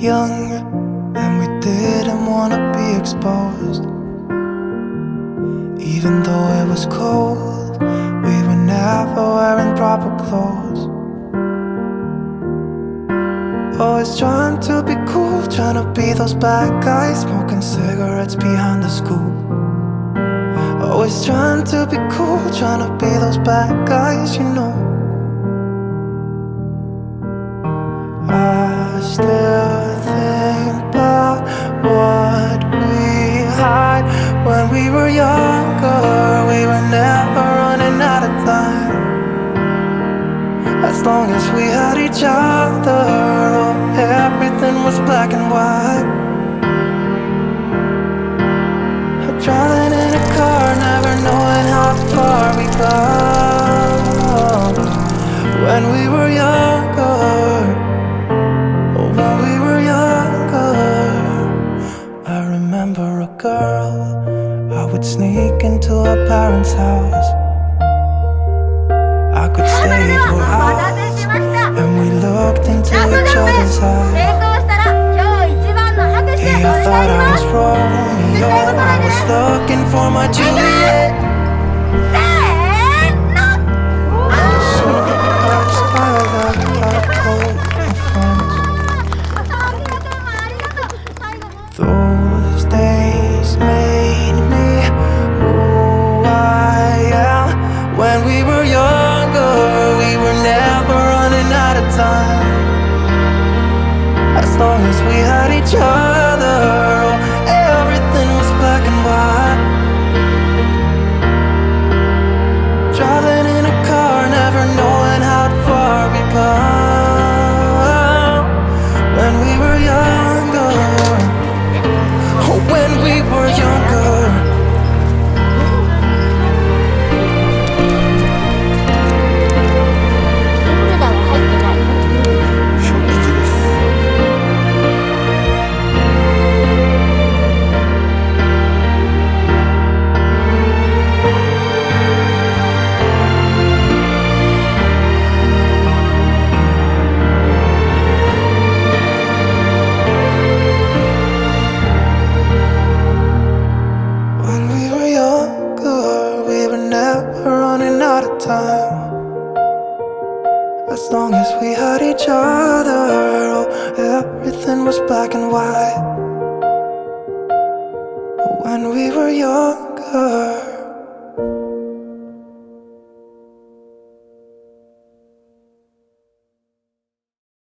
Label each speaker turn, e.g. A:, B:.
A: young and we didn't wanna be exposed. Even though it was cold, we were never wearing proper clothes. Always trying to be cool, trying to be those bad guys, smoking cigarettes behind the school. Always trying to be cool, trying to be those bad guys, you know. I still think about what we had when we were younger. We were never running out of time. As long as we had each other, oh, everything was black and white. Driving in a car, never knowing how far we go. When we were younger, oh, when we were younger. I remember a girl, I would sneak into her parents' house. I could stay for hours, and we looked into each other's eyes. Yeah, I thought I was Romeo, I was looking for my Juliet. And as soon as I left, I told my friends. Those days made me who I am. When we were younger, we were never running out of time. As long as we had each other, everything was black and white. Driving in a car, never knowing how far we go. When we were younger, oh, when we were younger. As long as we had each other, oh, everything was black and white. When we were younger.